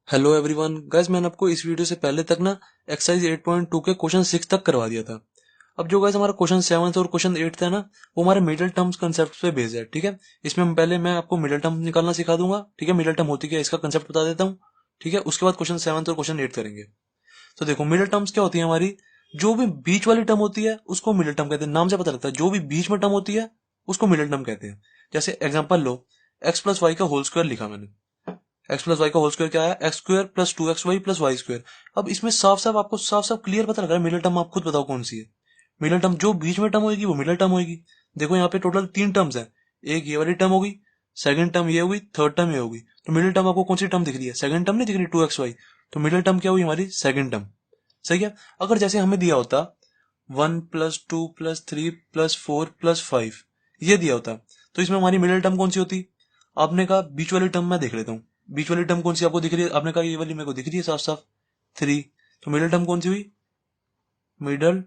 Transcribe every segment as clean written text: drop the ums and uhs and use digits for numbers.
Hello everyone guys, मैंने आपको इस वीडियो से पहले तक ना एक्सरसाइज 8.2 के क्वेश्चन 6 तक करवा दिया था। अब जो गाइस हमारा क्वेश्चन 7 और क्वेश्चन 8 था ना, वो हमारे मिडिल टर्म्स कंसेप्ट पे बेस्ड है। ठीक है, इसमें मैं आपको मिडिल टर्म निकालना सिखा दूंगा। ठीक है, मिडिल टर्म होती क्या है इसका कंसेप्ट बता देता हूँ। ठीक है, उसके बाद क्वेश्चन 7 और क्वेश्चन 8 करेंगे। तो देखो, मिडिल टर्म्स क्या होती है हमारी। जो भी बीच वाली टर्म होती है उसको मिडिल टर्म कहते हैं। नाम से पता लगता है, जो भी बीच में टर्म होती है उसको मिडिल टर्म कहते हैं। जैसे एग्जाम्पल लो, एक्स प्लस वाई का होल स्क्वायर लिखा मैंने। एक्स प्लस वाई का होल स्क्वायर क्या है? X square plus 2xy plus Y square. अब इसमें साफ साफ आपको साफ साफ क्लियर पता लग रहा है मिडिल टर्म। आप खुद बताओ कौन सी है मिडिल टर्म। जो बीच में टर्म होगी वो मिडिल टर्म होगी। देखो यहाँ पे टोटल 3 टर्म्स हैं। एक ये वाली टर्म होगी, सेकंड टर्म ये होगी, थर्ड टर्म ये होगी। तो मिडिल टर्म आपको कौन सी टर्म दिख रही है? सेकंड टर्म नहीं दिख रही, 2xy। तो मिडिल टर्म क्या हुई हमारी? Second term. सही है। अगर जैसे हमें दिया होता 1 + 2 + 3 + 4 + 5, ये दिया होता, तो इसमें हमारी मिडिल टर्म कौन सी होती? आपने कहा बीच वाली टर्म मैं देख लेता हूँ। बीच वाली टर्म कौन सी आपको दिख रही है? आपने कहा ये वाली मेरे को दिख रही है साफ साफ, 3। तो मिडिल टर्म कौन सी हुई? मिडल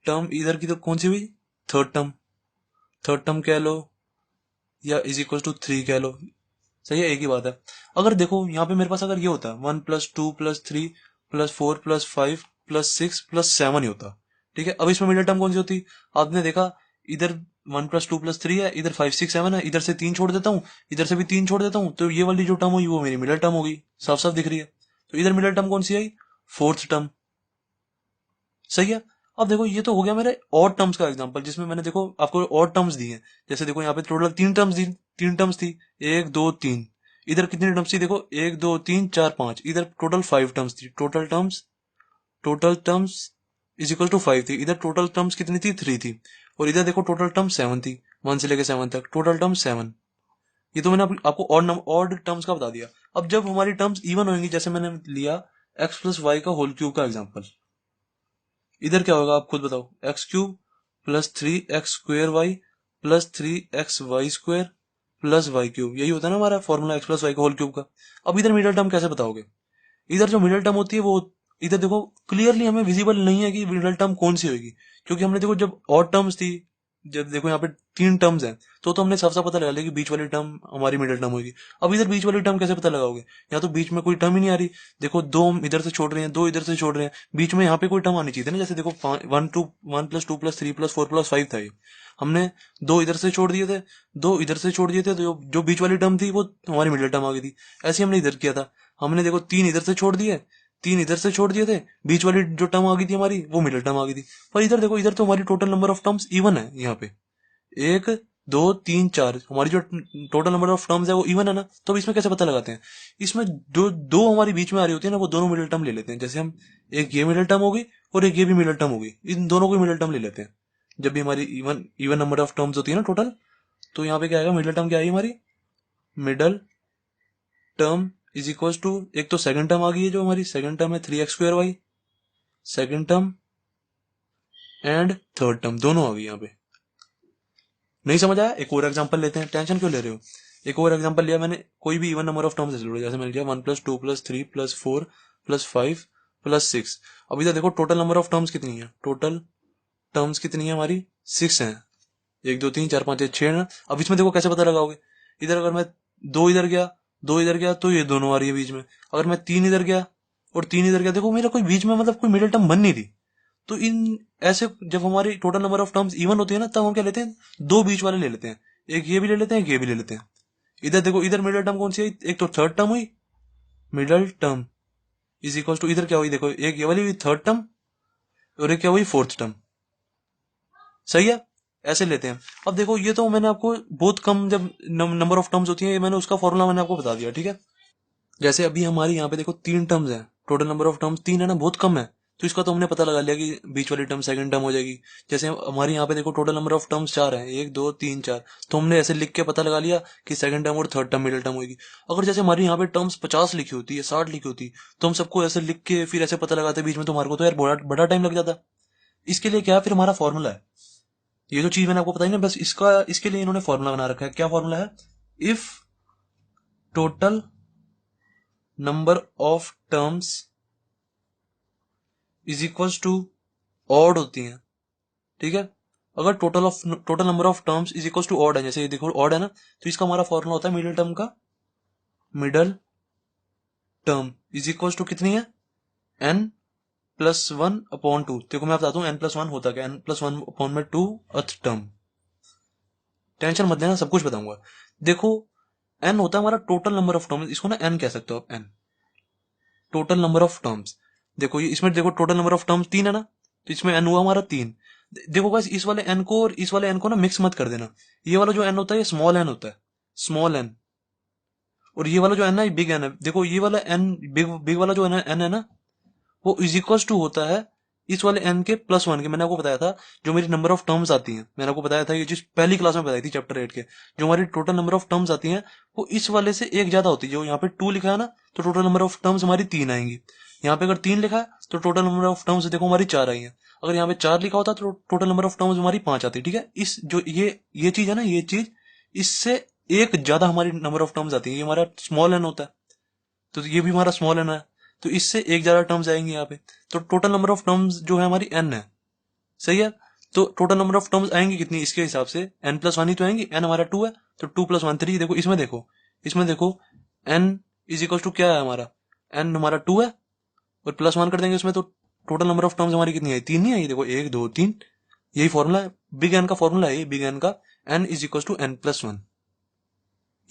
टर्म इधर की तो कौन सी हुई? Third term. थर्ड टर्म कह लो या = 3 कह लो। सही है, एक ही बात है। अगर देखो यहाँ पे मेरे पास अगर ये होता 1 + 2 + 3 + 4 + 5 + 6 + 7 ही होता। ठीक है, अब इसमें मिडिल टर्म कौन सी होती? आपने देखा इधर 1 + 2 + 3 है, इधर 5 6 7 है, इधर से 3 छोड़ देता हूँ, इधर से भी 3 छोड़ देता हूँ, तो ये वाली जो टर्म हुई वो मेरी मिडिल टर्म होगी। साफ साफ दिख रही है। तो इधर मिडिल टर्म कौन सी आई? Fourth term. सही है। अब देखो, ये तो हो गया मेरे और टर्म्स का एग्जांपल, जिसमें मैंने देखो आपको और टर्म्स दी हैं। जैसे देखो यहाँ पे टोटल 3 टर्म्स दी, 3 टर्म्स थी। 1 2 3। इधर कितनी टर्म्स थी? देखो 1 2 3 4 5। इधर टोटल 5 टर्म्स थी। टोटल टर्म्स = 5 थी। इधर टोटल टर्म्स कितनी थी? 3 थी। और इधर देखो टोटल टर्म्स 7 थी। 1 से लेकर 7 तक टोटल टर्म्स 7। ये तो मैंने आपको और टर्म्स का बता दिया। अब जब हमारी टर्म्स इवन होंगी, जैसे मैंने लिया x+y का होल क्यूब का एग्जाम्पल, इधर क्या होगा आप खुद बताओ? x³ + 3x² y +3xy² +y³। यही होता है ना हमारा फॉर्मूला x+y का होल क्यूब का। अब इधर मिडिल टर्म कैसे बताओगे? इधर जो मिडिल टर्म होती है वो इधर देखो क्लियरली हमें विजिबल नहीं है कि मिडिल टर्म कौन सी होगी। क्योंकि हमने देखो जब और टर्म्स थी, जब देखो यहाँ पे 3 टर्म्स हैं, तो हमने साफ साफ पता लगा लिया कि बीच वाली टर्म हमारी मिडिल टर्म होगी। अब इधर बीच वाली टर्म कैसे पता लगाओगे? यहाँ तो बीच में कोई टर्म ही नहीं आ रही। देखो दो हम इधर से छोड़ रहे हैं, दो इधर से छोड़ रहे हैं, बीच में यहाँ पे कोई टर्म आनी चाहिए थी ना। जैसे देखो 1 + 2 + 3 + 4 + 5 था ये, हमने दो इधर से छोड़ दिए थे, दो इधर से छोड़ दिए थे, तो जो बीच वाली टर्म थी वो हमारी मिडिल टर्म आ गई थी। ऐसे हमने इधर किया था। हमने देखो 3 इधर से छोड़ दिए, 3 इधर से छोड़ दिए थे, बीच वाली जो टर्म आ गई थी हमारी वो मिडिल टर्म आ गई थी। पर इधर देखो, इधर तो हमारी total number of terms even है। यहाँ पे 1 2 3 4 हमारी जो टोटल नंबर ऑफ टर्म्स है वो इवन है ना। तो अब इसमें कैसे पता लगाते हैं? इसमें दो दो हमारी बीच में आ रही होती है ना, वो दोनों मिडिल टर्म ले लेते हैं। जैसे हम एक ये मिडिल टर्म होगी और एक ये भी मिडिल टर्म होगी, इन दोनों को मिडिल टर्म ले लेते हैं। जब भी हमारी even even number of terms होती है ना टोटल, तो यहाँ पे क्या आएगा? मिडिल टर्म क्या आएगी हमारी? मिडल टर्म = एक तो सेकंड टर्म आ गई है, जो हमारी सेकंड टर्म है 3x²y, second term and third term दोनों आ गई यहाँ पे। नहीं समझ आया? एक और एग्जांपल लेते हैं, टेंशन क्यों ले रहे हो? एक और एग्जांपल लिया मैंने, कोई भी इवन नंबर ऑफ टर्म्स से जोड़ो। जैसे मैंने लिया 1 + 2 + 3 + 4 + 5 + 6। अब इधर देखो टोटल नंबर ऑफ टर्म्स कितनी है? टोटल टर्म्स कितनी है हमारी? 6 है। 1 2 3 4 5 6 है। अब इसमें देखो कैसे पता लगाओगे? इधर अगर मैं दो इधर गया, दो इधर गया, तो ये दोनों आ रही है बीच में। अगर मैं 3 इधर गया और 3 इधर गया, देखो मेरा कोई बीच में मतलब कोई मिडिल टर्म बन नहीं रही। तो इन ऐसे जब हमारी total number of terms even होती है ना, तब हम क्या लेते हैं? दो बीच वाले ले लेते हैं। एक ये भी ले लेते हैं, एक ये भी ले लेते हैं। इधर देखो, इधर मिडिल टर्म कौन सी है? एक तो थर्ड टर्म हुई, मिडिल टर्म इधर क्या हुई? देखो एक ये वाली हुई थर्ड टर्म, और एक क्या हुई? Fourth term. सही है, ऐसे लेते हैं। अब देखो, ये तो मैंने आपको बहुत कम जब नंबर ऑफ टर्म्स होती है, ये मैंने उसका फॉर्मूला मैंने आपको बता दिया। ठीक है, जैसे अभी हमारी यहाँ पे देखो 3 टर्म्स हैं, टोटल नंबर ऑफ टर्म्स 3 है ना, बहुत कम है। तो इसका तो हमने पता लगा लिया कि बीच वाली टर्म सेकंड टर्म हो जाएगी। जैसे हमारे यहाँ पे देखो टोटल नंबर ऑफ टर्म्स 4 है, 1 2 3 4, तो हमने ऐसे लिख के पता लगा लिया कि सेकंड टर्म और थर्ड टर्म मिडिल टर्म होगी। अगर जैसे हमारी यहाँ पे टर्म्स 50 लिखी होती है, 60 लिखी होती, तो हम सबको ऐसे लिख के फिर ऐसे पता लगाते बीच में, तो हमारे को तो यार बड़ा बड़ा टाइम लग जाता। इसके लिए क्या, फिर हमारा फॉर्मूला है। ये जो चीज मैंने आपको बताई ना, बस इसका इसके लिए इन्होंने फॉर्मूला बना रखा है। क्या फॉर्मूला है? If total number of terms = odd होती हैं। ठीक है, अगर total number of terms = odd है, जैसे ये देखो ऑड है ना, तो इसका हमारा फॉर्मूला होता है मिडिल टर्म का, middle term is equal to कितनी है, n प्लस 1/2। देखो मैं बताता हूँ n प्लस 1 होता क्या, n प्लस 1/2 अथ टर्म। टेंशन मत लेना, सब कुछ बताऊंगा। देखो n होता है हमारा टोटल नंबर ऑफ टर्म्स, इसको ना n कह सकते हो आप, n total number of terms. देखो ये इसमें देखो टोटल नंबर ऑफ टर्म्स 3 है ना, तो इसमें n हुआ हमारा 3। देखो गाइस इस वाले n को और इस वाले n को ना मिक्स मत कर देना। ये वाला जो n होता है ये स्मॉल n होता है, स्मॉल n, और ये वाला जो n है ये बिग n है। देखो ये वाला n बिग बिग वाला जो n है ना, वो इज इक्वल टू होता है इस वाले n के प्लस 1 के। मैंने आपको बताया था जो मेरी नंबर ऑफ टर्म्स आती हैं, मैंने आपको बताया था ये चीज पहली क्लास में बताई थी चैप्टर 8 के। जो हमारी टोटल नंबर ऑफ टर्म्स आती हैं वो इस वाले से एक ज्यादा होती है। जो यहाँ पे 2 लिखा है ना, तो टोटल नंबर ऑफ टर्म्स हमारी 3 आएंगी। यहाँ पे अगर 3 लिखा है तो टोटल नंबर ऑफ टर्म्स देखो हमारी 4 आई है। अगर यहाँ पे 4 लिखा होता तो टोटल नंबर ऑफ टर्म्स हमारी 5 आती। ठीक है, इस जो ये चीज है ना, ये चीज इससे एक ज्यादा हमारी नंबर ऑफ टर्म्स आती है। ये हमारा स्मॉल एन होता है, तो ये भी हमारा स्मॉल एन है, तो इससे एक ज्यादा टर्म्स आएंगे यहाँ पे। तो टोटल नंबर ऑफ टर्म्स जो है हमारी n है, सही है। तो टोटल नंबर ऑफ टर्म्स आएंगी कितनी इसके हिसाब से, n प्लस 1 ही तो आएंगी। n हमारा 2 है तो 2 प्लस 1 3। देखो इसमें देखो n इज इक्वल टू क्या है हमारा, n हमारा 2 है और प्लस 1 कर देंगे उसमें, तो टोटल नंबर ऑफ टर्म्स हमारी कितनी आई, 3 नहीं आई। देखो 1 2 3, यही फॉर्मूला है, बिग एन का फॉर्मूला है ये, बिग एन का n is equal to n plus 1।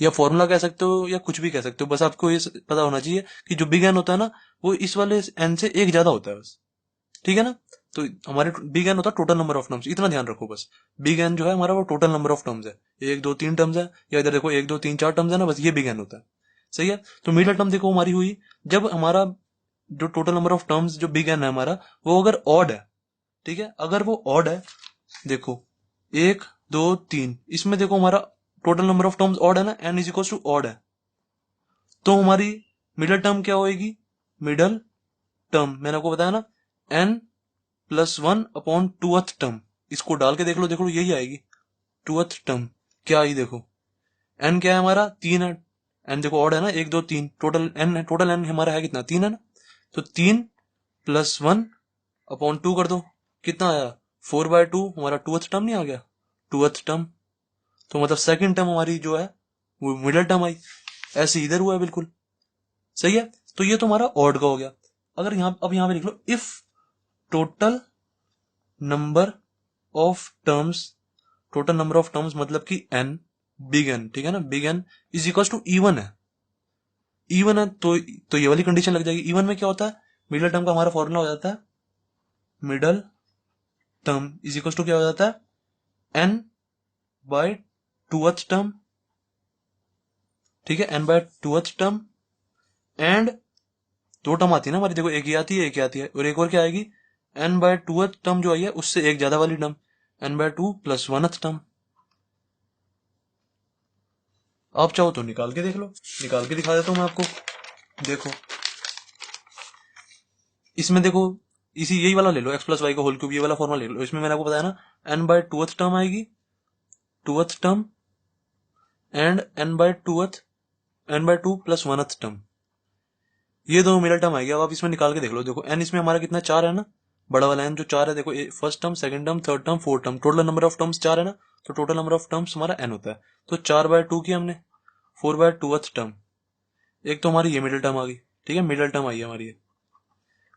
या फॉर्मूला कह सकते हो या कुछ भी कह सकते हो, बस आपको ये पता होना चाहिए कि जो बिग एन होता है ना वो इस वाले एन से एक ज्यादा होता है बस, ठीक है ना। तो हमारे बिग एन होता है टोटल नंबर ऑफ टर्म्स, इतना ध्यान रखो बस। बिग एन जो है हमारा वो टोटल नंबर ऑफ टर्म्स है, 1 2 3 टर्म्स है, या इधर देखो 1 2 3 4 टर्म्स है ना, बस ये बिग एन होता है, सही है। तो मिडिल टर्म देखो हमारी हुई जब हमारा जो टोटल नंबर ऑफ टर्म्स जो बिग एन है हमारा वो अगर ऑड है, ठीक है, अगर वो ऑड है, देखो 1 2 3, इसमें देखो हमारा total number of terms odd है ना, n is equal to odd है, तो हमारी मिडिल टर्म क्या होएगी, मिडल टर्म मैंने आपको बताया ना n प्लस 1/2th टर्म, इसको डाल के देख लो यही आएगी 2th टर्म। क्या आई देखो, n क्या है हमारा 3 है, n देखो ऑड है ना, 1 2 3, टोटल n हमारा है कितना, 3 है ना, तो 3 प्लस 1/2 कर दो, कितना आया 4/2, हमारा 2th टर्म नहीं आ गया, 2th टर्म। तो मतलब सेकंड टर्म हमारी जो है वो मिडिल टर्म आई, ऐसे इधर हुआ है बिल्कुल, सही है। तो ये तो हमारा ऑड का हो गया। अगर अब यहां पे लिख लो if total number of terms, total number of terms मतलब कि n, बिग एन, ठीक है ना, big N is equal to even है, इवन है तो ये वाली कंडीशन लग जाएगी। इवन में क्या होता है, मिडिल टर्म का हमारा फॉर्मूला हो जाता है, middle term is equal to क्या हो जाता है, n बाय 2th टर्म, ठीक है, n by 2th term, and 2 term आती है ना हमारी, देखो एक ही आती है एक ही आती है, और एक और क्या आएगी, n बाय 2th टर्म जो आई है उससे एक ज्यादा वाली term, n by 2 plus 1th term. आप चाहो तो निकाल के देख लो, निकाल के दिखा देता हूं मैं आपको। देखो इसमें देखो यही वाला ले लो, x प्लस वाई का होल क्यूब, ये वाला फॉर्मूला ले लो। इसमें मैंने आपको बताया ना n बाय 2th टर्म आएगी, 2th term, and n by 2 plus 1th term, ये दोनों मिडिल टर्म आएगी। अब आप इसमें निकाल के देख लो, देखो n इसमें हमारा कितना 4 है ना, बड़ा वाला n जो 4 है, देखो first term second term third term fourth term, total number of terms 4 है ना, तो टोटल नंबर ऑफ टर्म्स हमारा n होता है। तो 4/2 की हमने 4/2th टर्म, एक तो हमारी ये मिडिल टर्म आ गई, ठीक है, मिडिल टर्म आई है हमारी,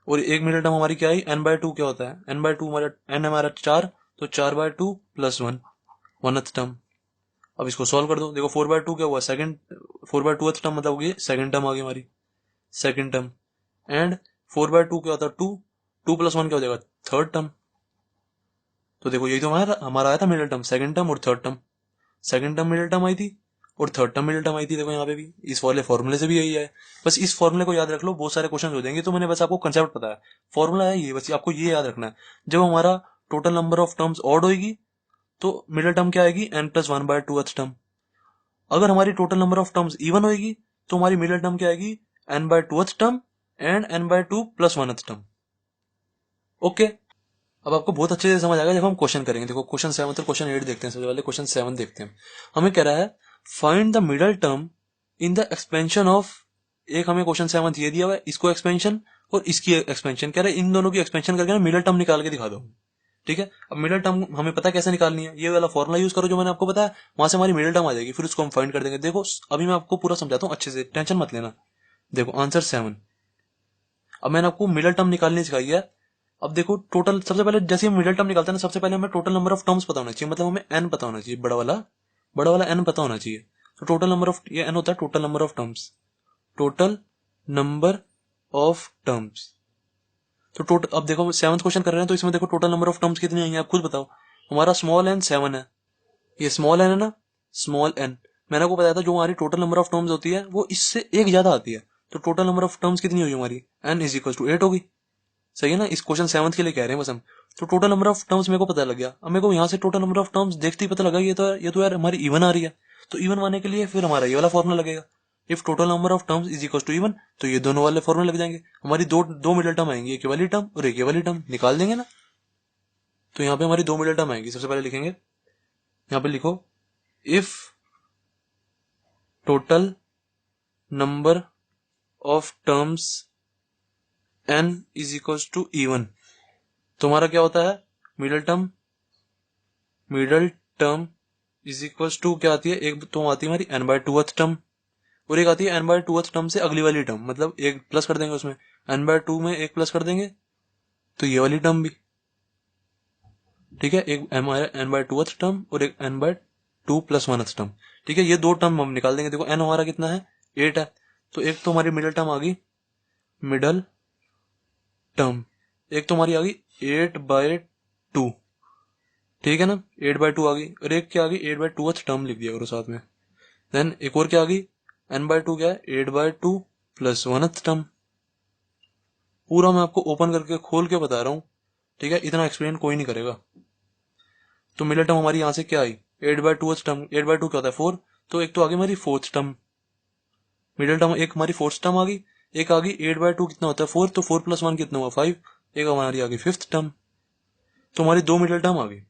और एक मिडिल टर्म हमारी क्या आई, n/2 क्या होता है, n/2 हमारा n हमारा 4, तो 4/2 प्लस 1 1th टर्म। अब इसको सॉल्व कर दो, देखो 4/2 क्या हुआ, सेकंड 4/2th टर्म मतलब ये सेकंड टर्म आ गई हमारी, सेकंड टर्म, एंड 4/2 क्या होता है 2, 2 प्लस 1 क्या हो जाएगा थर्ड टर्म। तो देखो यही तो हमारा आया था मिडिल टर्म, सेकंड टर्म और third term, second term middle term आई थी और थर्ड टर्म मिडिल टर्म आई थी। देखो यहाँ पे भी इस वाले फॉर्मूले से भी यही है, बस इस फॉर्मूले को याद रख लो, बहुत सारे क्वेश्चन हो जाएंगे। तो मैंने बस आपको कंसेप्ट पता है, फॉर्मूला है ये, बस आपको ये याद रखना है। जब हमारा total number of terms odd होगी तो मिडिल टर्म क्या आएगी, n प्लस 1/2th टर्म। अगर हमारी total number of terms even होगी तो हमारी मिडिल टर्म क्या आएगी, n/2th term and n/2 plus 1th term. Okay, अब आपको बहुत अच्छे से समझ आएगा जब हम क्वेश्चन करेंगे। देखो क्वेश्चन 7 और क्वेश्चन 8 देखते हैं, सबसे पहले क्वेश्चन 7 देखते हैं। हमें कह रहा है find the middle term in the expansion of, एक हमें क्वेश्चन 7 ये दिया हुआ है, इसको एक्सपेंशन और इसकी एक्सपेंशन, कह रहा है इन दोनों की एक्सपेंशन करके ना मिडिल टर्म निकाल के दिखा दो, ठीक है। अब मिडिल टर्म हमें पता कैसे निकालनी है, ये वाला फॉर्मूला यूज करो जो मैंने आपको बताया, वहां से हमारी मिडिल टर्म आ जाएगी, फिर उसको हम फाइंड कर देंगे। देखो अभी मैं आपको पूरा समझाता हूँ अच्छे से, टेंशन मत लेना। देखो आंसर 7। अब मैंने आपको मिडल टर्म निकालनी सिखाई है। अब देखो टोटल, सबसे पहले जैसे हम मिडल टर्म निकालते हैं ना, सबसे पहले हमें टोटल नंबर ऑफ टर्म्स पता होना चाहिए, मतलब हमें एन पता होना चाहिए, बड़ा वाला एन पता होना चाहिए। तो टोटल नंबर ऑफ, ये एन होता है total number of terms, total number of terms. तो टोटल, अब देखो 7th क्वेश्चन कर रहे हैं, तो इसमें देखो टोटल नंबर ऑफ टर्म्स कितनी आई है, आप खुद बताओ। हमारा स्मॉल एन 7 है, ये स्मॉल एन है ना, स्मॉल एन। मैंने आपको बताया था जो हमारी टोटल नंबर ऑफ टर्म्स होती है वो इससे एक ज्यादा आती है। तो टोटल नंबर ऑफ टर्म्स कितनी हुई हमारी, एन इज इक्वल टू 8 होगी। सही है ना, इस क्वेश्चन 7th के लिए कह रहे हैं बस हम। तो टोटल नंबर ऑफ टर्म्स मेरे को पता लग गया। अब मेरे को यहाँ से टोटल नंबर ऑफ टर्म्स देखते ही पता लगा ये तो यार हमारी इवन आ रही है। तो इवन आने के लिए फिर हमारा ये वाला फॉर्मूला लगेगा, if total number of terms is equal to even. तो ये दोनों वाले फॉर्मूले लग जाएंगे, हमारी दो दो मिडल टर्म आएंगी, एक ये वाली टर्म और एक ये वाली टर्म, निकाल देंगे ना। तो यहाँ पे हमारी दो मिडल टर्म आएंगी। सबसे पहले लिखेंगे, यहाँ पे लिखो if total number of terms n is equal to even. तुम्हारा क्या होता है, middle term is equal to क्या आती है, एक तो आती है हमारी n/2th टर्म, और एक आती है n/2th टर्म से अगली वाली टर्म, मतलब एक प्लस कर देंगे उसमें, n/2 में एक प्लस कर देंगे तो ये वाली टर्म भी, ठीक है। एक हमारा n/2th टर्म और एक n/2 + 1th टर्म, ठीक है। ये दो टर्म हम निकाल देंगे। देखो n हमारा कितना है, 8 है। तो एक तो हमारी मिडल टर्म आ गई, मिडल टर्म, एक तो हमारी आ गई 8/2, ठीक है ना, 8/2 आ गई। और एक क्या आ गई, 8/2th टर्म लिख दिया करो साथ में। देन एक और क्या आ गई, n/2 क्या है, 8/2 + 1th टर्म। पूरा मैं आपको ओपन करके खोल के बता रहा हूँ, ठीक है, इतना एक्सप्लेन कोई नहीं करेगा। तो मिडल टर्म हमारी यहाँ से क्या आई, 8/2th टर्म, 8/2 क्या होता है 4, तो एक तो आ गई हमारी 4th टर्म, मिडल टर्म एक हमारी 4th टर्म आ गई। एक आ गई 8/2 कितना होता है 4, तो 4 + 1 कितना हुआ 5, एक हमारी आ गई 5th टर्म। तो हमारी दो मिडल टर्म आ गई,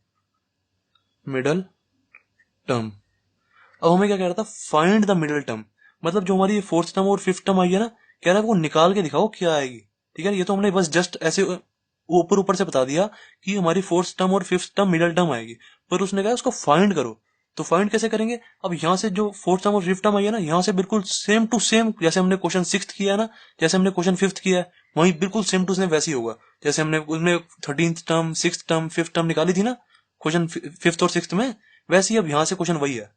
मिडल टर्म। अब हमें क्या कह रहा था, फाइंड द मिडल टर्म, मतलब जो हमारी 4th टर्म और 5th टर्म आई है ना, कह रहा है वो निकाल के दिखाओ क्या आएगी, ठीक है। ये तो हमने बस जस्ट ऐसे ऊपर ऊपर से बता दिया कि हमारी 4th टर्म और 5th टर्म मिडल टर्म आएगी, पर उसने कहा उसको फाइंड करो। तो फाइंड कैसे करेंगे, अब यहाँ से जो 4th टर्म और 5th टर्म आई है ना, यहाँ से बिल्कुल सेम टू सेम, जैसे हमने क्वेश्चन 6th किया है ना, जैसे हमने क्वेश्चन 5th किया है, वही बिल्कुल सेम टू सेम वैसे ही होगा। जैसे हमने उसमें 13th term, 6th term, 5th term निकाली थी ना क्वेश्चन 5th और 6th में, वैसे ही अब यहाँ से क्वेश्चन वही है।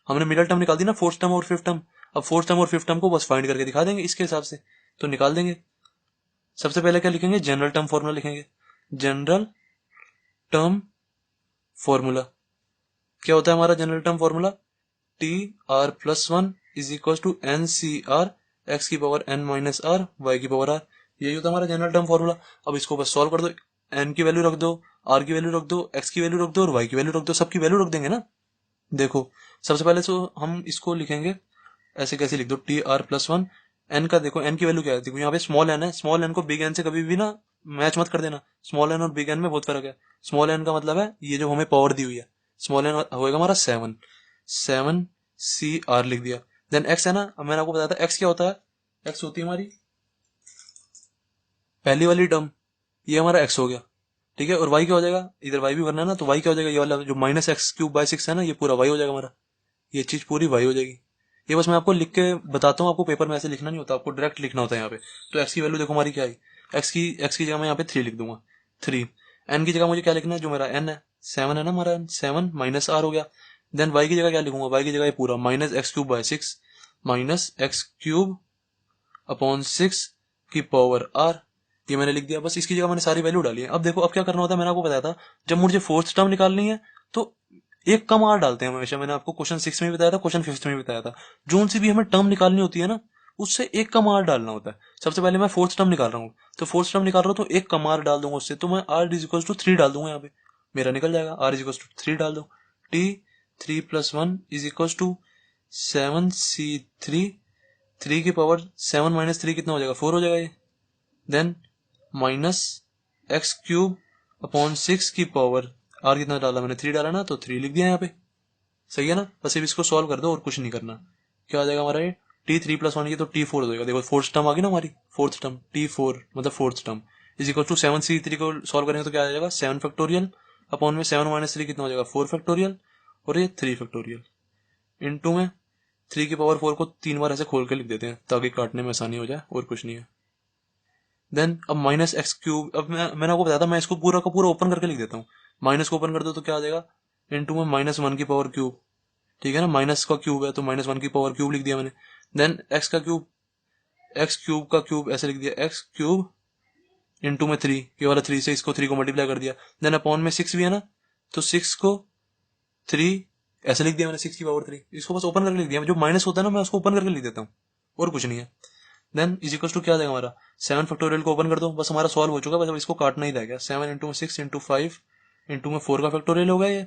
हमने मिडल टर्म निकाल दी ना, 4th टर्म और 5th टर्म। अब 4th टर्म और 5th टर्म को बस फाइंड करके दिखा देंगे इसके हिसाब से, तो निकाल देंगे। सबसे पहले क्या लिखेंगे, जनरल टर्म फॉर्मूला लिखेंगे। जनरल टर्म फॉर्मूला क्या होता है हमारा, general term formula TR+1 is equal to NCR x⁻n-r y⁻r, यही होता है हमारा जनरल टर्म फॉर्मूला। अब इसको बस सॉल्व कर दो, n की वैल्यू रख दो, r की वैल्यू रख दो, x की वैल्यू रख दो और y की वैल्यू रख दो, सबकी वैल्यू रख देंगे ना। देखो सबसे पहले तो हम इसको लिखेंगे ऐसे, कैसे लिख दो, TR+1, एन का देखो, एन की वैल्यू क्या है, देखो यहाँ पे स्मॉल एन है, स्मॉल एन को बिग एन से कभी भी ना मैच मत कर देना, स्मॉल एन और बिग एन में बहुत फर्क है। स्मॉल एन का मतलब है ये जो हमें पावर दी हुई है, स्मॉल एन होएगा हमारा 7 लिख दिया। देन एक्स है ना, अब मैंने आपको बताया था एक्स क्या होता है, एक्स होती है हमारी पहली वाली टर्म, ये हमारा एक्स हो गया, ठीक है। और वाई क्या हो जाएगा, इधर वाई भी भरना है ना, तो वाई क्या हो जाएगा, ये वाला जो -x³/6 है ना, ये पूरा वाई हो जाएगा हमारा, ये चीज पूरी वाई हो जाएगी। ये बस मैं आपको लिख के बताता हूँ, आपको पेपर में ऐसे लिखना नहीं होता, आपको डायरेक्ट लिखना होता है यहाँ पे। तो एक्स की वैल्यू देखो हमारी क्या आई, एक्स की जगह मैं यहाँ पे 3 लिख दूंगा, 3। एन की जगह मुझे क्या लिखना है, जो मेरा एन है 7 है ना हमारा, 7 -r हो गया। देन वाई की जगह क्या लिखूंगा, वाई की जगह पूरा -x³/6 -x³/6 की पावर r, ये मैंने लिख दिया। बस इसकी जगह मैंने सारी वैल्यू डाली है। अब देखो अब क्या करना होता है, मैंने आपको बताया था जब मुझे 4th टर्म निकालनी है तो एक कम r डालते हैं हमेशा, मैंने आपको क्वेश्चन 6 में भी बताया था, क्वेश्चन 5th में भी बताया था। जोन सी भी हमें टर्म निकालनी होती है ना, उससे एक कम r डालना होता है। सबसे पहले मैं 4th टर्म निकाल रहा हूँ, तो 4th टर्म निकाल रहा हूँ तो एक कम r डाल दूंगा उससे, तो मैं r इज इक्वल टू 3 डाल दूंगा यहाँ पे, मेरा निकल जाएगा। r इज इक्वल टू 3 डाल दो, T3+1 is equal to 7c3, 3 की पावर 7 - 3 कितना हो जाएगा, 4 हो जाएगा ये। देन -x³/6 की पावर r कितना डाला मैंने, 3 डाला ना, तो 3 लिख दिया यहाँ पे। सही है ना, बस अब इसको सॉल्व कर दो और कुछ नहीं करना। क्या आ जाएगा हमारा ये, T3+1 की तो T4 हो जाएगा। देखो 4th टर्म आ गई ना हमारी, 4th टर्म T4 मतलब 4th term is equal to 7c3 को सॉल्व करेंगे तो क्या आ जाएगा, 7 फैक्टोरियल अपॉन में 7 - 3 कितना हो जाएगा, 4 फैक्टोरियल और ये 3 फैक्टोरियल इनटू में 3 की पावर 4 को 3 बार ऐसे खोल के लिख देते हैं ताकि काटने में आसानी हो जाए, और कुछ नहीं है। देन अब माइनस एक्स क्यूब, अब मैंने आपको बताया था मैं इसको पूरा का पूरा ओपन करके लिख देता हूँ। माइनस को ओपन कर दो तो क्या आ जाएगा, इंटू में -1 की पावर क्यूब, ठीक है ना, माइनस का क्यूब है तो -1 की पावर क्यूब लिख दिया मैंने। देन एक्स का क्यूब, एक्स क्यूब का क्यूब ऐसे लिख दिया, एक्स क्यूब इंटू में 3, ये वाला 3 से इसको 3 को मल्टीप्लाई कर दिया। देन अपॉन में 6 भी है ना, तो 6 को 3 ऐसे लिख दिया मैंने, 6 की पावर 3, इसको बस ओपन करके लिख दिया। जो माइनस होता है ना मैं उसको ओपन करके लिख देता हूँ, और कुछ नहीं है। देन इज इक्वल टू क्या आ जाएगा हमारा, 7 फैक्टोरियल को ओपन कर दो, बस हमारा सॉल्व हो चुका है, बस अब इसको काटना ही रह गया। 7 इंटू 6 इंटू 5 इंटू में 4 का फैक्टोरियल हो गया ये,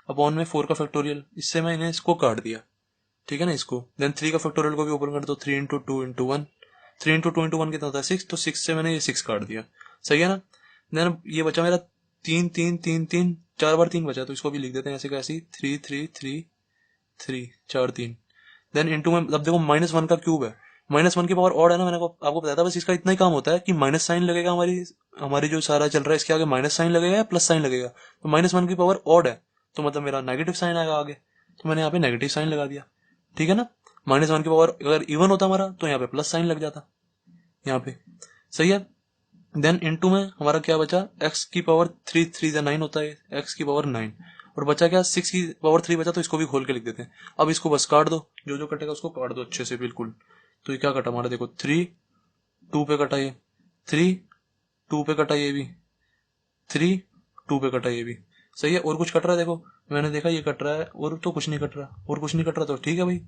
अपॉन में 4 का फैक्टोरियल, इससे मैंने इसको काट दिया, ठीक है ना इसको। देन 3 का फैक्टोरियल को भी ओपन कर दो, 3 इंटू 2 इंटू 1, 3 इंटू 2 इंटू 1 कितना होता है 6, तो 6 से मैंने ये 6 काट दिया, सही है ना। देन ये बचा मेरा 3 3 3 3, 4 बार 3 बचा, तो इसको भी लिख देते हैं ऐसे कैसे, 3 3 3 3 4 3। देन इंटू में, अब देखो -1 का क्यूब है, -1 की पावर ऑड है ना, मैंने आपको बताया था, बस इसका इतना ही काम होता है कि माइनस साइन लगेगा, हमारी हमारी जो सारा चल रहा है इसके आगे माइनस साइन लगेगा या प्लस साइन लगेगा, तो -1 की पावर ऑड है तो मतलब मेरा नेगेटिव साइन आएगा आगे, तो मैंने यहाँ पे नेगेटिव साइन लगा दिया, ठीक है ना। -1 की पावर अगर इवन होता हमारा तो यहाँ पे प्लस साइन लग जाता, यहाँ पे, सही है। देन इनटू में हमारा क्या बचा, x की पावर 3, 3 9 होता है, x की पावर 9, और बचा क्या, 6 की पावर 3 बचा, तो इसको भी खोल के लिख देते हैं। अब इसको बस काट दो, जो जो कटेगा उसको काट दो अच्छे से बिल्कुल। तो ये क्या कटा हमारा, देखो 3 2 पे कटा, ये 3 2 पे कटा, ये भी 3 2 पे कटा, ये भी सही है। और कुछ कट रहा है, देखो मैंने देखा ये कट रहा है, और तो कुछ नहीं कट रहा, और कुछ नहीं कट रहा, तो ठीक है भाई।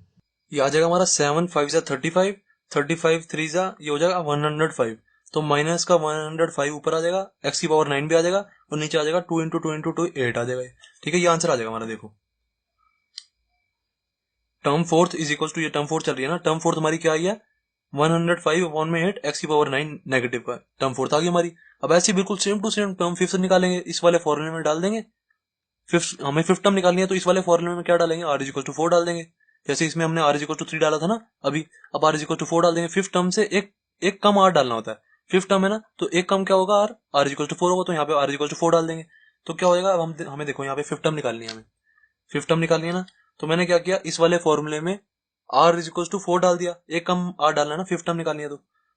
ये आ जाएगा हमारा 7 5 जा 35, 35 3 जा ये हो जाएगा 105, तो माइनस का 105 ऊपर आ जाएगा, एक्स की पावर 9 भी आ जाएगा, और नीचे आ जाएगा 2 इंटू 2 इंटू 2 8 आ जाएगा, ठीक है। ये आंसर आ जाएगा हमारा। देखो term fourth is equal to, ये टर्म फोर्थ चल रही है ना, टर्म फोर्थ हमारी क्या आई है, 105 अपॉन में 8 एक्स की पावर 9 नेगेटिव का टर्म फोर्थ आ गई हमारी। अब ऐसे बिल्कुल same to same term fifth निकालेंगे, इस वाले फॉर्मूले में डाल देंगे। फिफ्थ हमें फिफ्थ टर्म निकालनी है तो इस वाले फॉर्मूले में क्या डालेंगे, आर इज इक्वल टू 4 डाल देंगे, जैसे इसमें हमने आर इज इक्वल टू 3 डाला था ना अभी, अब आर इज इक्वल टू 4 डाल देंगे। फिफ्थ टर्म से एक कम आर डालना होता है, फिफ्थ टर्म है ना, तो एक कम क्या होगा, आर इज इक्वल टू 4 होगा, तो यहाँ पे आर इज इक्वल टू 4 डाल देंगे। तो क्या हो जाएगा, अब हमें देखो यहाँ पे फिफ्थ टर्म निकालनी है, हमें फिफ्थ टर्म निकालनी है ना, तो मैंने क्या किया, इस वाले फॉर्मूले में आर इज इक्वल टू 4 डाल दिया, एक कम आर डालना है ना, फिफ्थ टर्म निकालनी है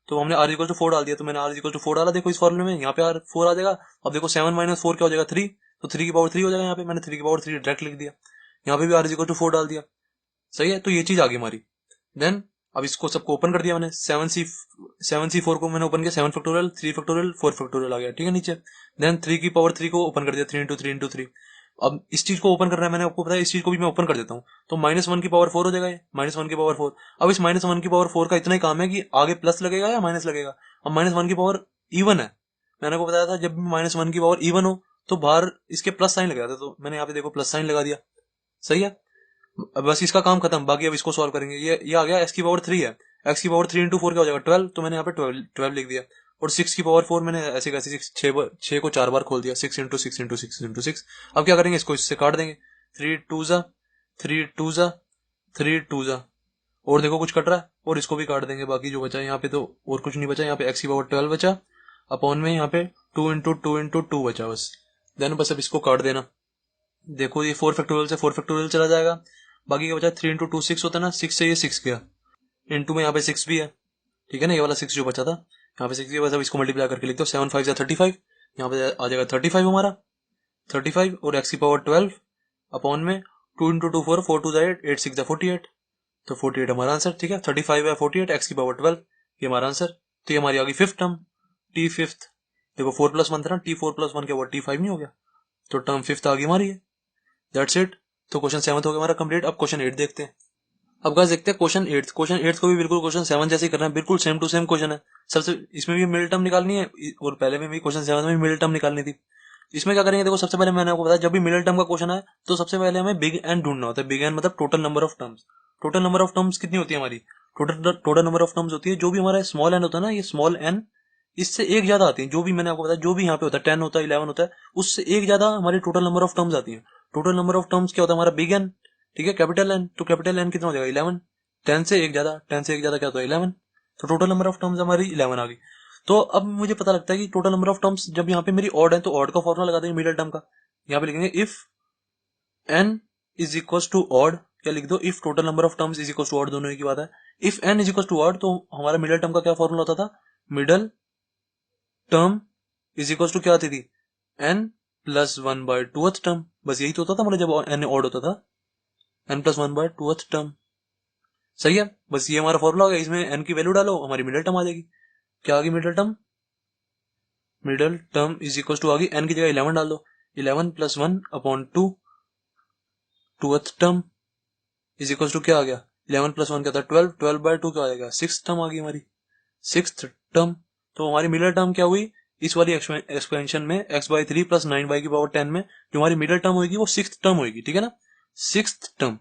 तो हमने आर इक्वल टू 4 डाल दिया, तो मैंने आर इक्वल टू 4 डाला, देखो इस फॉर्मूले में, यहाँ पे आर 4 आ जाएगा। अब देखो 7 माइनस 4 क्या हो जाएगा 3, तो 3 की पावर 3 हो जाएगा, यहाँ पे मैंने 3 की पावर 3 डायरेक्ट लिख दिया, यहाँ पे भी आर इक्वल टू 4 डाल दिया, सही है। तो ये चीज आ गई हमारी। देन अब इसको सबको ओपन कर दिया मैंने, 7c4 को मैंने ओपन किया, 7 फैक्टोरियल 3 फैक्टोरियल 4 फैक्टोरियल आ गया, ठीक है नीचे। देन 3 की पावर 3 को ओपन कर दिया, 3 इंटू 3 इंटू 3। अब इस चीज को ओपन करना है, मैंने आपको बताया, इस चीज को भी मैं ओपन कर देता हूँ, तो -1 की पावर 4 हो जाएगा, -1 की पावर 4। अब इस -1 की पावर 4 का इतना ही काम है कि आगे प्लस लगेगा या माइनस लगेगा। अब -1 की पावर इवन है, मैंने आपको बताया था जब भी -1 की पावर इवन हो तो बाहर इसके प्लस साइन लगा था, तो मैंने यहाँ पे देखो प्लस साइन लगा दिया, सही है। अब बस इसका काम खत्म, बाकी अब इसको सॉल्व करेंगे। ये आ गया, एक्स की पावर 3 है, एक्स की पावर 3 इंटू 4 क्या हो जाएगा 12, तो मैंने यहाँ पे 12 लिख दिया। और 6 की पावर 4 मैंने ऐसे कैसे 6 को 4 बार खोल दिया, 6 इंटू 6 इंटू 6 इंटू 6। अब क्या करेंगे, इसको इससे काट देंगे, 3 2 जा 3 2 जा 3 2 जा, और देखो कुछ कट रहा है, और इसको भी काट देंगे, बाकी जो बचा यहाँ पे तो और कुछ नहीं बचा, यहाँ पे एक्स की पावर 12 बचा, अपॉन में यहाँ पे 2 इंटू 2 इंटू 2 बचा बस। देन बस अब इसको काट देना, देखो ये 4 फैक्टोरियल से 4 फैक्टोरियल चला जाएगा, बाकी क्या बचा 3 इंटू 2 6 होता है ना, 6 से ये 6 गया, इंटू में यहाँ पे 6 भी है, ठीक है ना, ये वाला 6 जो बचा था यहाँ पे 6 भी बचा, इसको मल्टीप्लाई करके लिख दो, 7 5 या 35, यहाँ पे आ जाएगा 35 हमारा, 35 और एक्स की पावर 12 अपॉन में 2 इंटू 2 4 4 2 8 8 6 48, तो 48 हमारा आंसर, ठीक है। 35 है 48 एक्स की पावर 12, ये हमारा आंसर। तो ये हमारी आ गई फिफ्थ टर्म, टी फिफ्थ। देखो 4 + 1 था ना, टी 4 + 1 क्या हुआ, T5 नहीं हो गया, तो टर्म फिफ्थ आ गई हमारी है, दैट्स इट। तो क्वेश्चन 7 हो गया हमारा कंप्लीट। अब क्वेश्चन 8 देखते हैं। अब गाइस देखते हैं क्वेश्चन 8। क्वेश्चन 8 को भी बिल्कुल क्वेश्चन 7 जैसे ही करना है, बिल्कुल सेम टू सेम क्वेश्चन है। सबसे इसमें भी मिडिल टर्म निकालनी है, और पहले में भी क्वेश्चन 7 में भी मिडिल टर्म निकालनी थी। इसमें क्या करेंगे, देखो सबसे पहले मैंने आपको बताया जब भी मिडिल टर्म का क्वेश्चन है तो सबसे पहले हमें बिग एन ढूंढना होता है। बिग एन मतलब total number of terms. Total number of terms कितनी होती है हमारी, टोटल नंबर ऑफ टर्म्स होती है जो भी हमारा स्मॉल एन होता है ना, ये स्मॉल एन इससे एक ज्यादा आती है। जो भी मैंने आपको बताया, जो भी यहाँ पे होता है 10 होता है 11 होता है, उससे एक ज्यादा हमारी टोटल नंबर ऑफ टर्म्स आती है। टोटल नंबर ऑफ टर्म्स क्या होता है हमारा, बिग एन, ठीक है, कैपिटल एन। तो कैपिटल एन कितना हो जाएगा 11, 10 से एक ज्यादा, 10 से एक ज्यादा क्या होता है 11। तो टोटल नंबर ऑफ टर्म्स हमारी 11 आ गई। तो अब मुझे पता लगता है कि टोटल नंबर ऑफ टर्म्स जब यहाँ पे मेरी ऑड है तो ऑड का फॉर्मुला लगा देंगे मिडिल टर्म का। यहाँ पे लिखेंगे if n is equal to odd, क्या लिख दो, if total number of terms is equal to odd, दोनों एक ही बात है। If n is equal to odd तो हमारा मिडल टर्म का क्या फॉर्मूला होता था, middle term is equal to क्या आती थी, n प्लस 1/2th टर्म, बस यही तो होता था मतलब जब n ऑड होता था, n प्लस 1/2th टर्म। सही है, बस ये हमारा फॉर्मूला हो गया, इसमें n की वैल्यू डालो हमारी मिडल टर्म आ जाएगी। क्या आ गई middle term, middle term is equal to आ गई, n की जगह 11 डाल दो, 11 plus 1/2 2th term is equal to क्या आ गया, 11 प्लस 1 क्या था 12, 12/2 क्या आ जाएगा 6th टर्म आ गई हमारी, 6th टर्म। तो हमारी मिडल टर्म क्या हुई, इस वाली एक्सपेंशन में x/3 प्लस 9y⁻10 में जो हमारी मिडल टर्म होगी वो 6th टर्म होगी, ठीक है ना, 6th टर्म।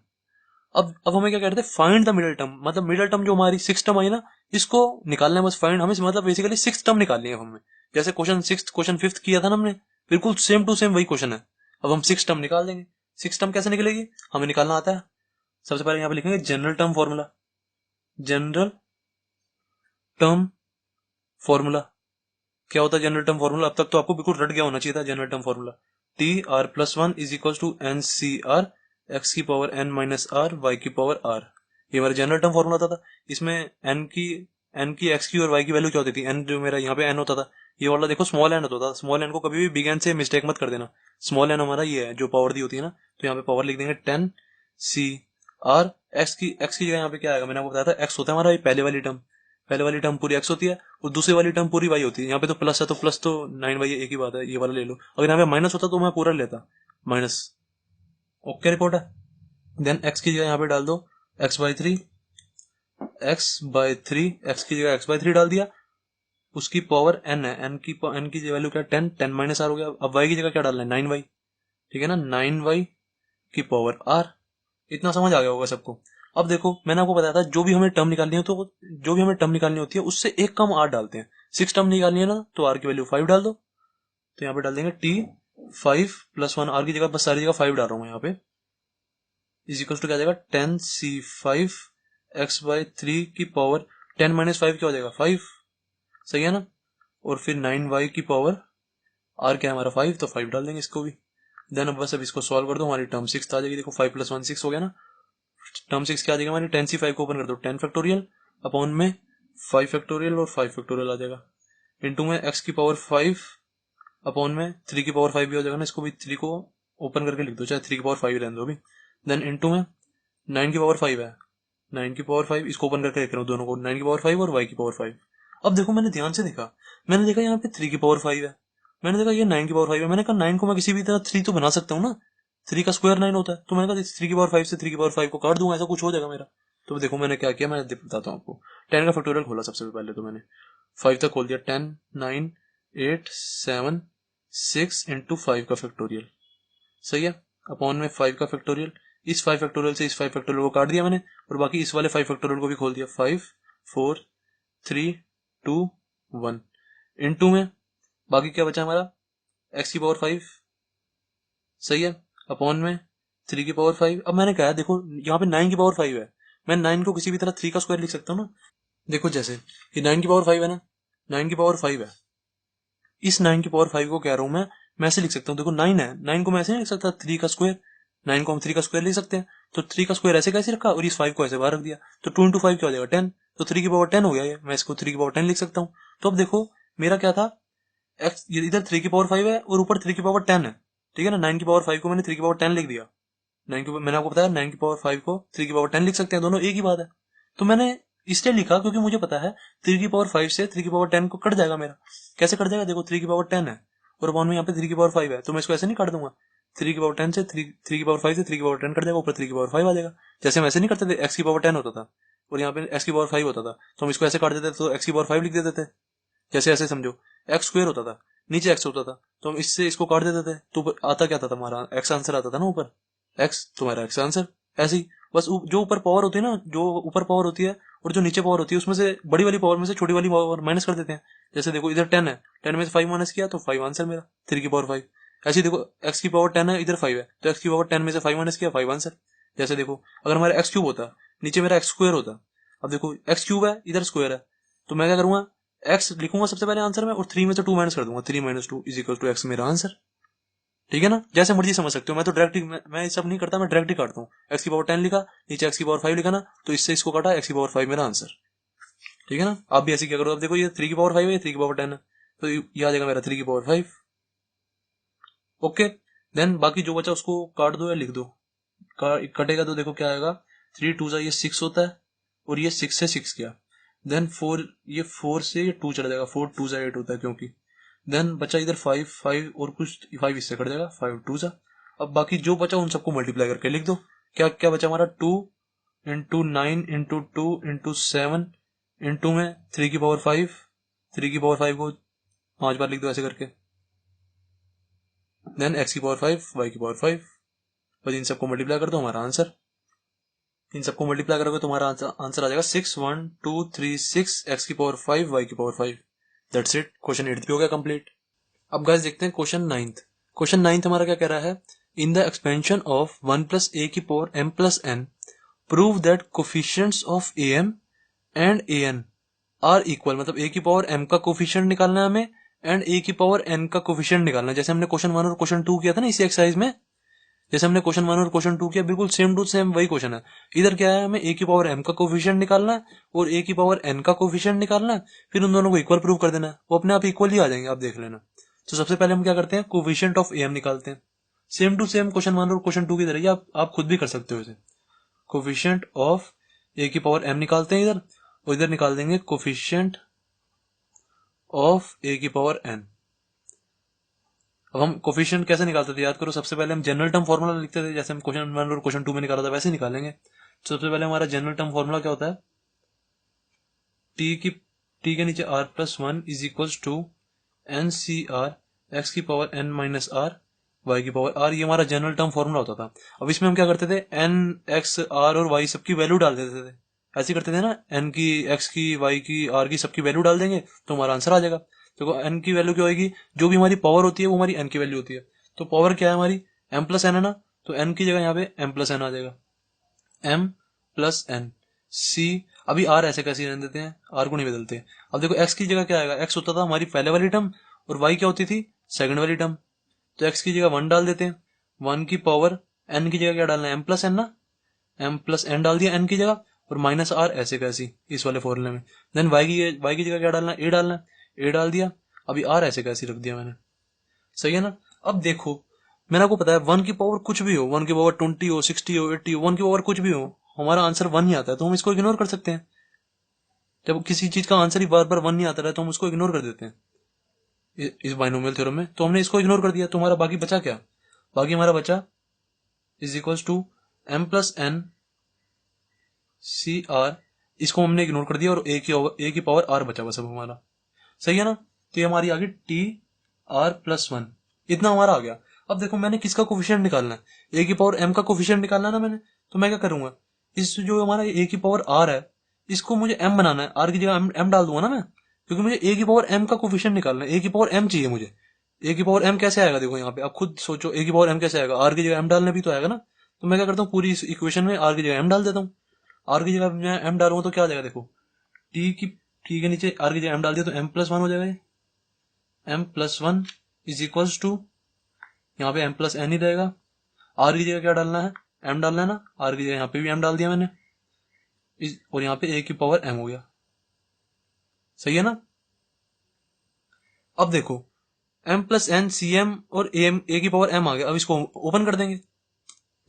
अब हमें क्या कहते हैं, फाइंड द मिडल टर्म, मतलब मिडल टर्म जो हमारी 6th टर्म आई ना, इसको निकालना है बस, फाइंड हमें मतलब बेसिकली 6th टर्म निकालनी है हमें, जैसे क्वेश्चन 6th क्वेश्चन 5th किया था ना हमने, बिल्कुल सेम टू सेम वही क्वेश्चन है। अब हम 6th टर्म निकाल देंगे। 6th टर्म कैसे निकलेगी, हमें निकालना आता है। सबसे पहले यहाँ पे लिखेंगे general term formula, general term formula क्या होता है जनरल टर्म फॉर्मूला, अब तक तो आपको बिल्कुल रट गया होना चाहिए था general term formula, TR+1 is equal to NCR x⁻n−r y⁻r, ये हमारा जनरल टर्म फॉर्मूला होता था। इसमें n की x की और y की वैल्यू क्या होती थी, n जो मेरा यहाँ पे n होता था, ये वाला देखो स्मॉल n होता था, स्मॉल n को कभी भी बिग n से मिस्टेक मत कर देना, स्मॉल n हमारा ये है जो पावर दी होती है ना, तो यहाँ पे पावर लिख देंगे 10CR, x की जगह यहाँ पे क्या आएगा, मैंने आपको बताया था x होता है हमारा पहले वाली टर्म पूरी x होती है और दूसरी वाली टर्म पूरी y होती है। यहाँ पे तो प्लस है तो प्लस तो 9y एक ही बात है, ये वाला ले लो। अगर यहाँ पे माइनस होता तो मैं पूरा लेता माइनस। ओके रिपोर्ट है। देन x की जगह यहाँ पे डाल दो x/3, x की जगह x/3 डाल दिया, उसकी पावर n है, n की वैल्यू क्या है 10 -r हो गया। अब y की जगह क्या डालना है 9y, ठीक है ना, 9y की पावर r। इतना समझ आ गया होगा सबको। अब देखो मैंने आपको बताया था जो भी हमें टर्म निकालनी हो तो जो भी हमें टर्म निकालनी होती है उससे एक कम r डालते हैं। 6 टर्म निकालनी है ना तो r की वैल्यू 5 डाल दो, तो यहाँ पे डाल देंगे T5 + 1, r की जगह बस सारी जगह 5 डाल रहा हूँ यहाँ पे, इज इक्वल टू क्या जाएगा 10C5 x/3 की पावर 10 - 5 क्या हो जाएगा 5, सही है ना, और फिर 9y की पावर r क्या है हमारा 5, तो 5 डाल देंगे इसको भी। देन अब बस अब इसको सॉल्व कर दो, हमारी टर्म 6 आ जाएगी। देखो 5 + 1 6 हो गया ना, टर्म 6 क्या आ जाएगा हमारी 10C5 को ओपन कर दो 10 फैक्टोरियल अपॉन में 5 फैक्टोरियल और 5 फैक्टोरियल आ जाएगा, इंटू में x की पावर 5 अपॉन में 3 की पावर 5 भी हो जाएगा ना, इसको भी 3 को ओपन करके लिख दो, चाहे 3 की पावर 5 रहने दो अभी। देन इंटू में 9 की पावर 5 है, 9 की पावर 5 इसको ओपन करके लिख रहा हूँ दोनों को, 9 की पावर 5 और y की पावर 5। अब देखो मैंने ध्यान से देखा, मैंने देखा यहाँ पे 3 की पावर 5 है, मैंने देखा ये 9 की पावर 5 है, मैंने कहा 9 को मैं किसी भी तरह 3 तो बना सकता हूँ ना, 3 का स्क्वायर 9 होता है, तो मैंने कहा 3 की पावर 5 से 3 की पावर 5 को काट दूंगा, ऐसा कुछ हो जाएगा मेरा। तो देखो मैंने क्या किया, मैं बताता हूँ आपको। 10 का फैक्टोरियल खोला सबसे पहले, तो मैंने 5 तक खोल दिया, 10 9 8 7 6 इंटू 5 का फैक्टोरियल, सही है, अपॉन में 5 का फैक्टोरियल, इस 5 फैक्टोरियल से इस 5 फैक्टोरियल को काट दिया मैंने, और बाकी इस वाले 5 फैक्टोरियल को भी खोल दिया, 5 4 3 2 1 इंटू में बाकी क्या बचा हमारा x की पावर 5, सही है, अपॉन में 3 की पावर 5। अब मैंने कहा देखो यहाँ पे 9 की पावर 5 है, मैं 9 को किसी भी तरह 3 का स्क्वायर लिख सकता हूँ ना। देखो जैसे ये 9 की पावर 5 है ना, 9 की पावर 5 है, इस 9 की पावर 5 को कह रहा हूँ मैं ऐसे लिख सकता हूँ, देखो 9 है, 9 को मैं ऐसे नहीं लिख सकता 3 का स्क्वायर, 9 को हम 3 का स्क्वायर लिख सकते हैं, तो 3 का स्क्वायर ऐसे कैसे रखा और इस 5 को ऐसे बाहर रख दिया, तो 2 इंटू 5 क्या हो जाएगा 10, तो 3 की पावर 10 हो गया ये, मैं इसको 3 की पावर 10 लिख सकता हूँ। तो अब देखो मेरा क्या था, एक्स इधर 3 की पावर 5 है और ऊपर 3 की पावर 10 है, ठीक है ना, 9 की पावर 5 को मैंने 3 की पावर 10 लिख दिया, 9 की मैंने आपको बताया 9 की पावर 5 को 3 की पावर 10 लिख सकते हैं, दोनों एक ही बात है। तो मैंने इसलिए लिखा क्योंकि मुझे पता है 3 की पावर 5 से 3 की पावर 10 को कट जाएगा मेरा। कैसे कट जाएगा, देखो 3 की पावर 10 है और अपॉन में यहाँ पे 3 की पावर 5 है, तो मैं इसको ऐसे नहीं काट दूंगा, 3 की पावर 10 से 3 की पावर 5 से 3 की पावर 10 कट जाएगा, ऊपर 3 की पावर 5 आ जाएगा। जैसे हम ऐसे नहीं करते थे, x की पावर 10 होता था और यहाँ पे x की पावर 5 होता था, तो हम इसको ऐसे काट देते तो x की पावर 5 लिख देते थे। जैसे ऐसे समझो, x स्क्वायर होता था, नीचे x होता था, तो हम इससे इसको काट देते थे, तो आता क्या था हमारा x आंसर आता था ना ऊपर, x तुम्हारा x आंसर। ऐसे ही बस जो ऊपर पावर होती है ना, जो ऊपर पावर होती है और जो नीचे पावर होती है, उसमें से बड़ी वाली पावर में से छोटी वाली पावर माइनस कर देते हैं। जैसे देखो इधर 10 है, 10 में से 5 माइनस किया तो 5 आंसर मेरा, 3 की पावर 5। ऐसे ही देखो x की पावर 10 है, इधर 5 है, तो x की पावर 10 में से 5 माइनस किया 5 आंसर। जैसे देखो अगर हमारा x क्यूब होता, नीचे मेरा x स्क्वायर होता, अब देखो x क्यूब है इधर स्क्वायर है, तो मैं क्या करूंगा x लिखूंगा सबसे पहले आंसर में और 3 में से 2 माइनस कर दूंगा, 3 - 2 = x मेरा आंसर। ठीक है ना, जैसे मर्जी समझ सकते हो। मैं तो डायरेक्ट, मैं ये सब नहीं करता, मैं डायरेक्ट ही काटता हूँ। एक्स की पावर 10 लिखा, नीचे एक्स की पावर 5 लिखा ना, तो इससे इसको काटा, एक्स की पावर 5 मेरा आंसर। ठीक है ना, आप भी ऐसे क्या करो, अब देखो ये 3 की पावर 5 है, 3 की पावर 10 है, तो ये आ जाएगा मेरा 3 की पावर 5। ओके, देन बाकी जो बचा उसको काट दो या लिख दो। कटेगा तो देखो क्या आएगा, 3 2 जा ये 6 होता है, और ये 6 से 6 गया, देन 4, ये 4 से ये 2 चला जाएगा, 4 2 जा 8 होता है क्योंकि, देन बचा इधर 5 5 और कुछ 5 इससे कट जाएगा, 5 2 जा। अब बाकी जो बचा उन सबको मल्टीप्लाई करके लिख दो। क्या क्या बचा हमारा, 2 इंटू 9 इंटू 2 इंटू 7 इंटू में 3 की पावर 5, 3 की पावर 5 को 5 बार लिख दो ऐसे करके, देन एक्स की पावर 5 वाई की पावर 5, बस इन सबको मल्टीप्लाई कर दो, हमारा आंसर। इन सबको मल्टीप्लाई करोगे तो हमारा आंसर आ जाएगा 6 1 2 3 6 एक्स की पावर 5 वाई की पावर 5। दैट्स इट, क्वेश्चन 8 भी हो गया कंप्लीट। अब गाइस देखते हैं क्वेश्चन 9th। क्वेश्चन 9th हमारा क्या कह रहा है, in the expansion of 1 plus A की power m plus n prove that coefficients of am and an are equal, मतलब a की पावर m का कोफिशिएंट निकालना है हमें, एंड a की पावर n का कोफिशिएंट निकालना है, जैसे हमने क्वेश्चन 1 और क्वेश्चन 2 किया था ना इसी एक्सरसाइज में। जैसे हमने क्वेश्चन 1 और क्वेश्चन 2 किया, बिल्कुल सेम टू सेम वही क्वेश्चन है। इधर क्या है, हमें a की पावर m का कोफिशिएंट निकालना है और a की पावर n का कोफिशिएंट निकालना है, फिर उन दोनों को इक्वल प्रूव कर देना है, वो अपने आप इक्वल ही आ जाएंगे, आप देख लेना। तो सबसे पहले हम क्या करते हैं, कोफिशिएंट ऑफ am निकालते हैं, सेम टू सेम क्वेश्चन 1 और क्वेश्चन 2 की तरह ही, आप खुद भी कर सकते हो इसे। कोफिशिएंट ऑफ a की पावर m निकालते हैं इधर, और इधर निकाल देंगे कोफिशिएंट ऑफ a की पावर n। अब हम कोफिशिएंट कैसे निकालते थे याद करो, सबसे पहले हम जनरल टर्म फॉर्मूला लिखते थे, जैसे हम क्वेश्चन 1 और क्वेश्चन 2 में निकाला था वैसे निकालेंगे। तो सबसे पहले हमारा जनरल टर्म फॉर्मूला क्या होता है, t के नीचे r plus 1 is equals to N C R X की power n minus R Y की पावर r, ये हमारा जनरल टर्म फॉर्मूला होता था। अब इसमें हम क्या करते थे, n x r और y सबकी वैल्यू डाल देते थे, ऐसे करते थे ना, n की x की y की r की सबकी वैल्यू डाल देंगे तो हमारा आंसर आ जाएगा। देखो n की वैल्यू क्या होगी, जो भी हमारी पावर होती है वो हमारी n की वैल्यू होती है, तो पावर क्या है हमारी m प्लस n है ना, तो n की जगह यहाँ पे m प्लस n आ जाएगा, m प्लस n c। अभी r ऐसे कैसे रहने देते हैं, r को नहीं बदलते। अब देखो x की जगह क्या आएगा, x होता था हमारी पहले वाली टर्म और y क्या होती थी, सेकंड वाली टर्म, तो x की जगह 1 डाल देते हैं, 1 की पावर n की जगह क्या डालना है, m प्लस n ना, m प्लस n डाल दिया n की जगह, और माइनस r ऐसे कैसी इस वाले फॉर्मूले में, देन y की जगह क्या डालना है, a डालना है, a डाल दिया, अभी r ऐसे कैसी रख दिया मैंने। सही है ना। अब देखो मैंने आपको पता है 1 की पावर कुछ भी हो, 1 की पावर 20 हो, 60 हो, 80 हो, 1 की पावर कुछ भी हो, हमारा आंसर 1 ही आता है, तो हम इसको इग्नोर कर सकते हैं। जब किसी चीज का आंसर ही बार बार 1 नहीं आता रहा तो हम उसको इग्नोर कर देते हैं इस बाइनोमियल थ्योरम में, तो हमने इसको इग्नोर कर दिया, तो हमारा बाकी बचा क्या, बाकी हमारा बचा is equals to m plus n c r, इसको हमने इग्नोर कर दिया और a की पावर r बचा बस अब हमारा। सही है ना, तो ये हमारी आ गई टी आर प्लस 1, इतना हमारा आ गया। अब देखो मैंने किसका कोफिशिएंट निकालना है, a की पावर m का कोफिशिएंट निकालना है ना मैंने, तो मैं क्या करूंगा, इस जो हमारा a की पावर r है इसको मुझे m बनाना है, r की जगह m डाल दूंगा ना मैं, क्योंकि मुझे a की पावर m का कोफिशिएंट निकालना है, a की पावर m चाहिए मुझे। a की पावर m कैसे आएगा, देखो यहाँ पे आप खुद सोचो, a की पावर m कैसे आएगा, r की जगह m डालने भी तो आएगा ना, तो मैं क्या करता हूँ पूरी इस इक्वेशन में r की जगह m डाल देता हूँ। r की जगह मैं m डालूंगा तो क्या आ जाएगा, देखो t के नीचे r की जगह m डाल दिया तो m प्लस 1 हो जाएगा, m plus 1 is equals to, यहाँ पे m प्लस n ही रहेगा, r की जगह क्या डालना है, m डालना है ना, r की जगह यहाँ पे भी m डाल दिया मैंने, और यहाँ पे a की पावर m हो गया। सही है ना। अब देखो m plus n c m और a की पावर m आ गया, अब इसको ओपन कर देंगे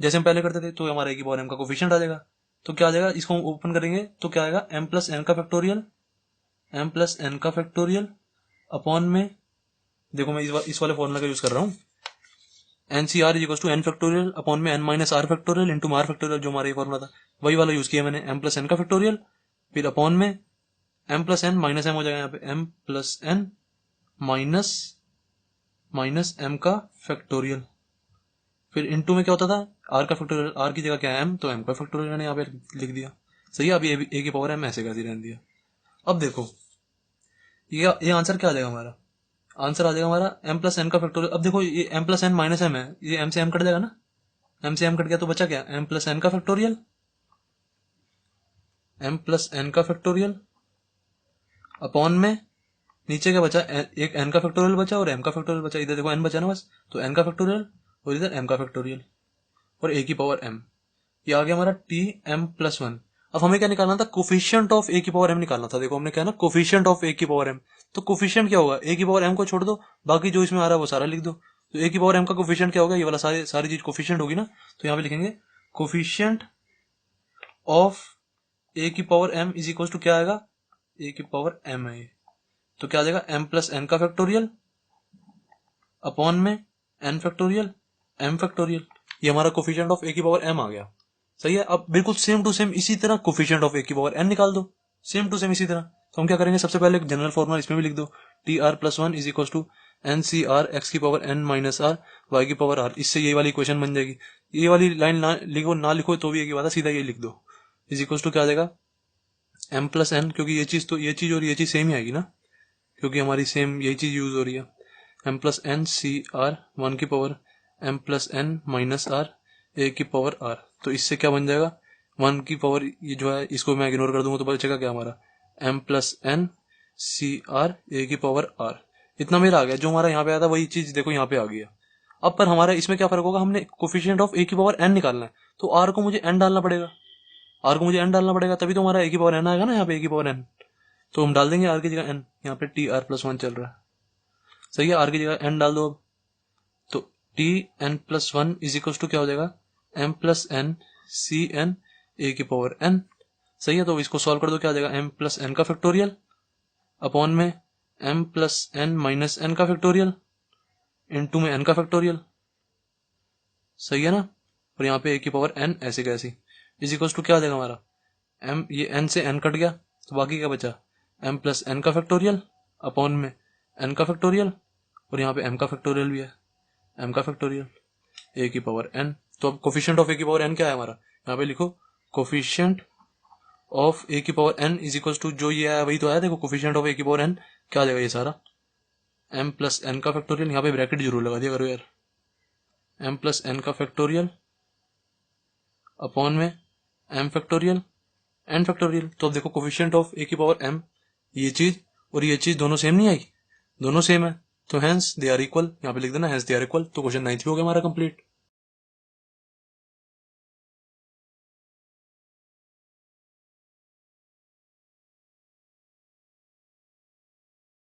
जैसे हम पहले करते थे, तो हमारा a की पावर m का कोफिशिएंट आ जाएगा, तो क्या आ जाएगा, इसको हम ओपन करेंगे तो क्या आएगा, m प्लस n का फैक्टोरियल, m प्लस n का फैक्टोरियल अपॉन में, देखो मैं इस वाले फॉर्मूला का यूज कर रहा हूँ, N C R equal to N factorial upon में N minus R factorial into R factorial, जो हमारा ये फॉर्मूला था वही वाला यूज किया मैंने, एम प्लस एन का फैक्टोरियल, फिर अपॉन में m plus N minus m हो जाएगा यहाँ पे, m plus N minus m का फैक्टोरियल, फिर इंटू में क्या होता था, आर का फैक्टोरियल, आर की जगह क्या है एम, तो एम का फैक्टोरियल मैंने यहाँ पे लिख दिया। सही है, अभी ए की पावर एम ऐसे कर दी रहने दिया। अब देखो ये आंसर क्या आ जाएगा हमारा, आंसर आ जाएगा हमारा m प्लस एन का फैक्टोरियल। अब देखो ये m plus N minus m है, ये m से m कट जाएगा ना, m से m कट गया तो बचा क्या, m प्लस एन का फैक्टोरियल, m प्लस एन का फैक्टोरियल अपॉन में नीचे क्या बचा, एक n का फैक्टोरियल बचा और m का फैक्टोरियल बचा। इधर देखो n बचा ना बस, तो n का फैक्टोरियल और इधर m का फैक्टोरियल और a की पावर m। ये आ गया हमारा टी एम प्लस वन। अब हमें क्या निकालना था, कोफिशिएंट ऑफ ए की पावर m निकालना था। देखो हमने क्या ना, कोफिशिएंट ऑफ ए की पावर m, तो कोफिशिएंट क्या होगा, ए की पावर m को छोड़ दो, बाकी जो इसमें आ रहा है वो सारा लिख दो। तो ए की पावर m का कोफिशिएंट क्या होगा, ये वाला सारी चीज कोफिशिएंट होगी ना, तो यहाँ पे लिखेंगे कोफिशिएंट ऑफ ए की power m is equal to क्या आएगा, ए की पावर m है, तो क्या आ जाएगा m प्लस n का फैक्टोरियल अपॉन में n फैक्टोरियल m फैक्टोरियल। ये हमारा कोफिशिएंट ऑफ ए की पावर m आ गया। सही है। अब बिल्कुल सेम टू सेम इसी तरह कोफिशिएंट ऑफ ए की पावर n निकाल दो, सेम टू सेम इसी तरह। तो हम क्या करेंगे, सबसे पहले जनरल फॉर्मूला इसमें भी लिख दो, T R plus one is equal to N C R X की power n minus R Y की पावर r। इससे ये वाली इक्वेशन बन जाएगी। ये वाली लाइन ना लिखो तो भी एक ही बात है, सीधा ये लिख दो, इज इक्वल टू क्या आ जाएगा m प्लस n, क्योंकि ये चीज और ये चीज सेम ही आएगी ना, क्योंकि हमारी सेम यही चीज यूज हो रही है। m plus N C R one की power m plus N minus R A की पावर r। तो इससे क्या बन जाएगा, वन की पावर ये जो है इसको मैं इग्नोर कर दूंगा तो बचेगा क्या हमारा, m plus N C R A की पावर r। इतना मेरा आ गया। जो हमारा यहाँ पे आया था वही चीज देखो यहाँ पे आ गया। अब पर हमारा इसमें क्या फर्क होगा, हमने कोफिशिएंट ऑफ ए की पावर n निकालना है, तो r को मुझे n डालना पड़ेगा, तभी तो हमारा ए की पावर n आएगा ना, यहाँ पे ए की पावर n। तो हम डाल देंगे r की जगह n, यहाँ पे टी आर प्लस वन चल रहा है। सही है, आर की जगह n डाल दो अब, तो t n plus one is equal to क्या हो जाएगा, m plus N c n a की पावर n। सही है, तो इसको सॉल्व कर दो, क्या आ जाएगा m प्लस एन का फैक्टोरियल अपॉन में m plus N minus n का फैक्टोरियल इनटू में n का फैक्टोरियल। सही है ना, और यहाँ पे ए की पावर n ऐसे कैसी इज इक्वल टू क्या आ जाएगा हमारा, m ये n से n कट गया तो बाकी क्या बचा, m प्लस एन का फैक्टोरियल अपॉन में n का फैक्टोरियल और यहाँ पे m का फैक्टोरियल भी है, m का फैक्टोरियल a की पावर n। तो अब कोफिशिएंट ऑफ a की पावर n क्या है हमारा, यहाँ पे लिखो कोफिशिएंट ऑफ a की power n is equal to जो ये आया वही तो आया। देखो कोफिशिएंट ऑफ a की पावर n क्या आ जाएगा, ये सारा m प्लस n का फैक्टोरियल, यहाँ पे ब्रैकेट जरूर लगा दिया करो यार, m प्लस n का फैक्टोरियल अपॉन में m फैक्टोरियल n फैक्टोरियल। तो अब देखो कोफिशिएंट ऑफ a की पावर m, ये चीज और ये चीज दोनों सेम नहीं आई, दोनों सेम है, तो हेंस दे आर इक्वल, यहाँ पे लिख देना हेंस दे आर इक्वल। तो क्वेश्चन 9 हो गया हमारा कंप्लीट।